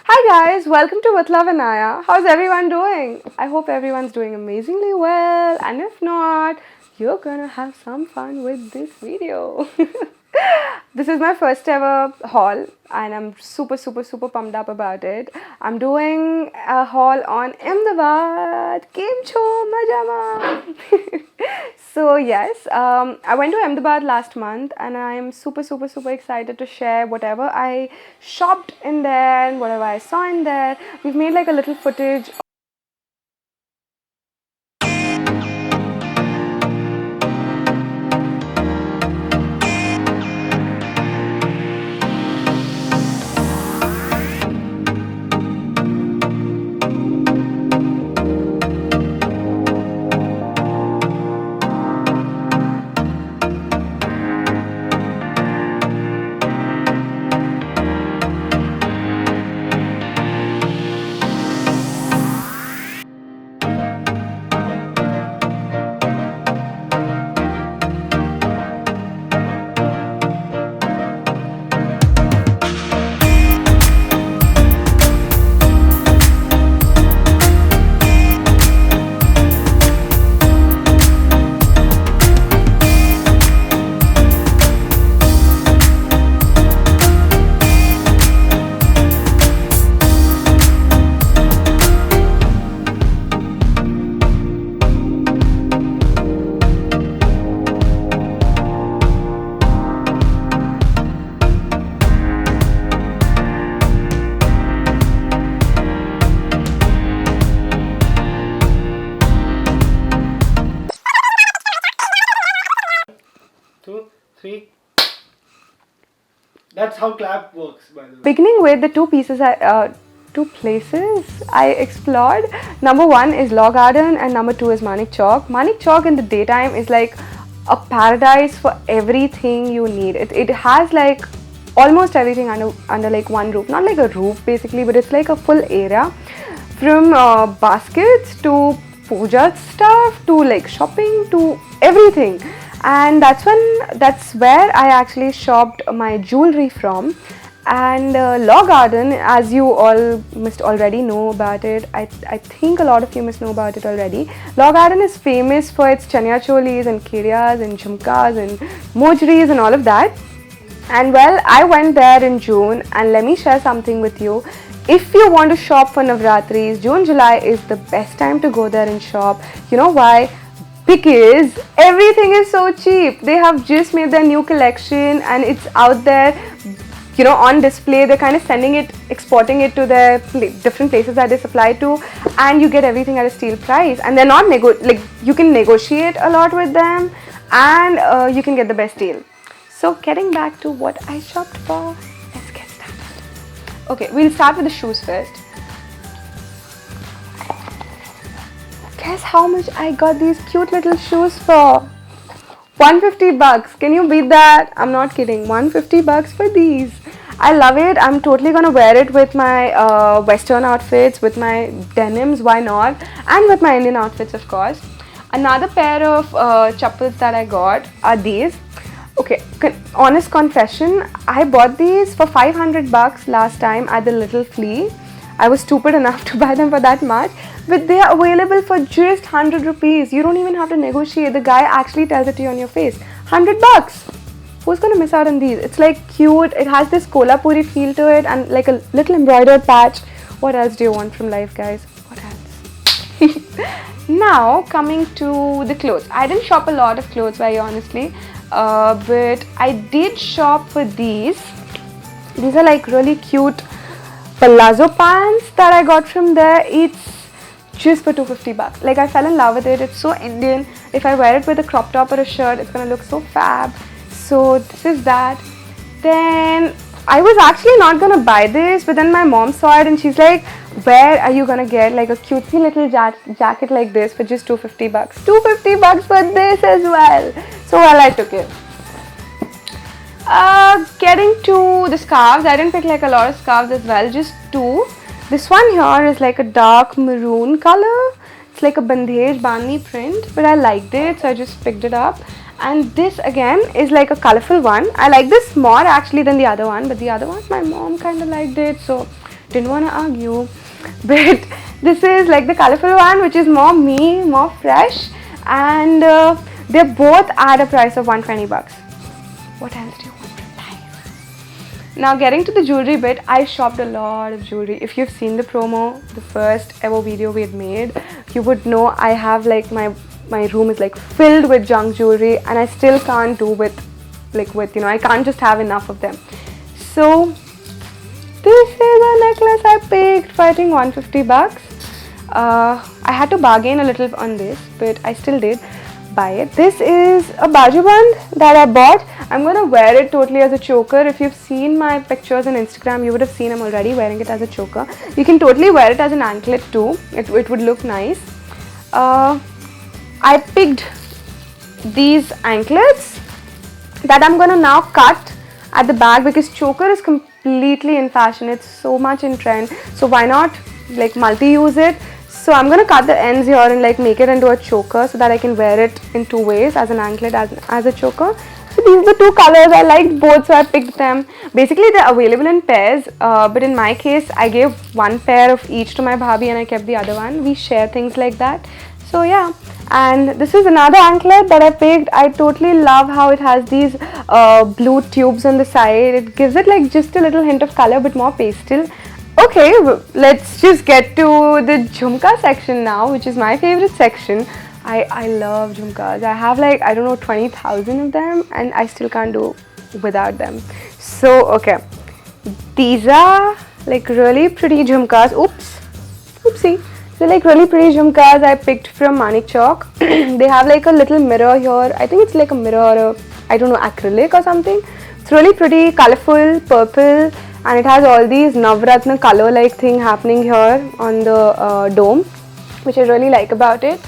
Hi guys, welcome to With Love Inaaya. How's everyone doing? I hope everyone's doing amazingly well, and if not, you're gonna have some fun with this video. This is my first ever haul, and I'm super pumped up about it. I'm doing a haul on Ahmedabad. Kem cho majama? So yes, I went to Ahmedabad last month, and I'm super excited to share whatever I shopped in there and whatever I saw in there. We've made like a little footage. Two, three. That's how clap works, by the way. Beginning with the two places I explored. Number one is Law Garden, and number two is Manik Chowk. Manik Chowk in the daytime is like a paradise for everything you need. It has like almost everything under like one roof. Not like a roof basically, but it's like a full area. From baskets to puja stuff to like shopping to everything. And that's where I actually shopped my jewelry from. And Law Garden, as you all must already know about it, I think a lot of you must know about it already. Law Garden is famous for its chanya cholis and kirias and jhumkas and mojris and all of that. And well, I went there in June, and let me share something with you. If you want to shop for Navratris, June July is the best time to go there and shop. You know why? Because everything is so cheap. They have just made their new collection and it's out there, on display. They're kind of sending it, exporting it to their different places that they supply to, and you get everything at a steal price. And they're not you can negotiate a lot with them, and you can get the best deal. So getting back to what I shopped for, let's get started. Okay, we'll start with the shoes first. Guess how much I got these cute little shoes for? 150 bucks. Can you beat that? I'm not kidding. 150 bucks for these. I love it. I'm totally gonna wear it with my western outfits, with my denims, why not? And with my Indian outfits, of course. Another pair of chappals that I got are these. Okay, honest confession, I bought these for 500 bucks last time at the Little Flea. I was stupid enough to buy them for that much, but they are available for just 100 rupees. You don't even have to negotiate. The guy actually tells it to you on your face. 100 bucks. Who's gonna miss out on these? It's like cute. It has this Kolhapuri feel to it and like a little embroidered patch. What else do you want from life, guys? What else? Now coming to the clothes. I didn't shop a lot of clothes, very honestly, but I did shop for these. These are like really cute palazzo pants that I got from there. It's just for 250 bucks. Like, I fell in love with it. It's so Indian. If I wear it with a crop top or a shirt, it's gonna look so fab. So this is that. Then I was actually not gonna buy this, but then my mom saw it and she's like, where are you gonna get like a cutesy little jacket like this for just 250 bucks? 250 bucks for this as well. So well, I took it. Getting to the scarves, I didn't pick like a lot of scarves as well, just two. This one here is like a dark maroon color. It's like a bandhej bandhni print, but I liked it, so I just picked it up. And this again is like a colorful one. I like this more actually than the other one, but the other one my mom kind of liked it, so didn't want to argue. But this is like the colorful one, which is more me, more fresh, and they're both at a price of 120 bucks. What else do you want from life? Now getting to the jewelry bit, I shopped a lot of jewelry. If you've seen the promo, the first ever video we had made, you would know I have like my room is like filled with junk jewelry, and I still can't do with I can't just have enough of them. So this is a necklace I picked for I think 150 bucks. I had to bargain a little on this, but I still did buy it. This is a baju band that I bought. I'm gonna wear it totally as a choker. If you've seen my pictures on Instagram, you would have seen I'm already wearing it as a choker. You can totally wear it as an anklet too. It would look nice. I picked these anklets that I'm gonna now cut at the back because choker is completely in fashion. It's so much in trend. So why not like multi-use it? So I'm gonna cut the ends here and like make it into a choker so that I can wear it in two ways, as an anklet, as a choker. So these are the two colors. I liked both, so I picked them. Basically they're available in pairs, but in my case I gave one pair of each to my bhabhi and I kept the other one. We share things like that. So yeah. And this is another anklet that I picked. I totally love how it has these blue tubes on the side. It gives it like just a little hint of color, but more pastel. Okay, let's just get to the jhumka section now, which is my favorite section. I love jhumkas. I have like, I don't know, 20,000 of them and I still can't do without them. So, okay. These are like really pretty jhumkas. Oopsie. They're like really pretty jhumkas I picked from Manik Chowk. They have like a little mirror here. I think it's like a mirror or I don't know, acrylic or something. It's really pretty, colorful, purple, and it has all these Navratna color like thing happening here on the dome, which I really like about it.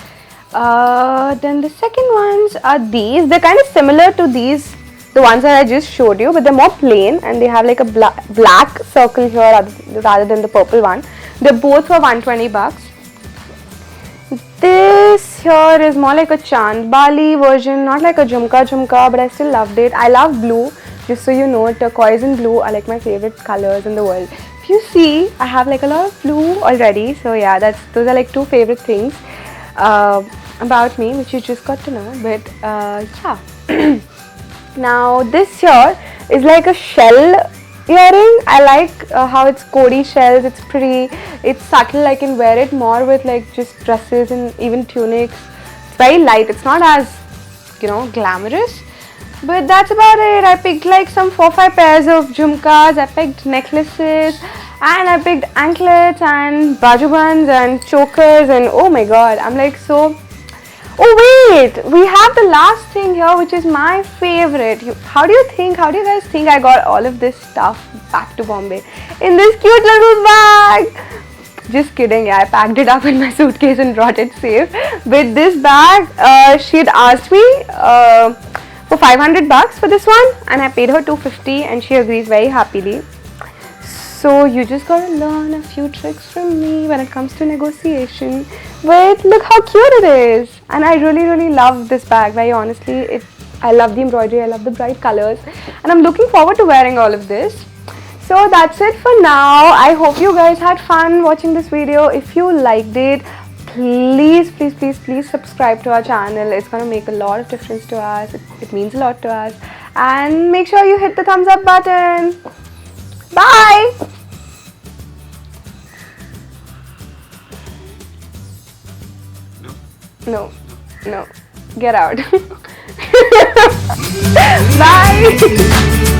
Then the second ones are these. They're kind of similar to these, the ones that I just showed you, but they're more plain and they have like a black circle here rather than the purple one. They're both for 120 bucks. This here is more like a Chand Bali version, not like a jhumka, but I still loved it. I love blue, just so you know, turquoise and blue are like my favorite colors in the world. If you see, I have like a lot of blue already, so yeah, those are like two favorite things about me, which you just got to know, but yeah. Now this here is like a shell earring. I like how it's Kodi shells. It's pretty, it's subtle. I can wear it more with like just dresses and even tunics. It's very light. It's not as, glamorous, but that's about it. I picked like some 4-5 pairs of jhumkas. I picked necklaces and I picked anklets and baju bands and chokers, and oh my god, I'm like so. Oh wait, we have the last thing here, which is my favorite. How do you guys think I got all of this stuff back to Bombay in this cute little bag? Just kidding, yeah, I packed it up in my suitcase and brought it safe. But this bag, she had asked me for 500 bucks for this one, and I paid her 250 and she agrees very happily. So you just gotta learn a few tricks from me when it comes to negotiation. But look how cute it is, and I really love this bag. Very honestly, I love the embroidery, I love the bright colors, and I'm looking forward to wearing all of this. So that's it for now. I hope you guys had fun watching this video. If you liked it, please subscribe to our channel. It's gonna make a lot of difference to us. It means a lot to us. And make sure you hit the thumbs up button. Bye! No. Get out. Bye!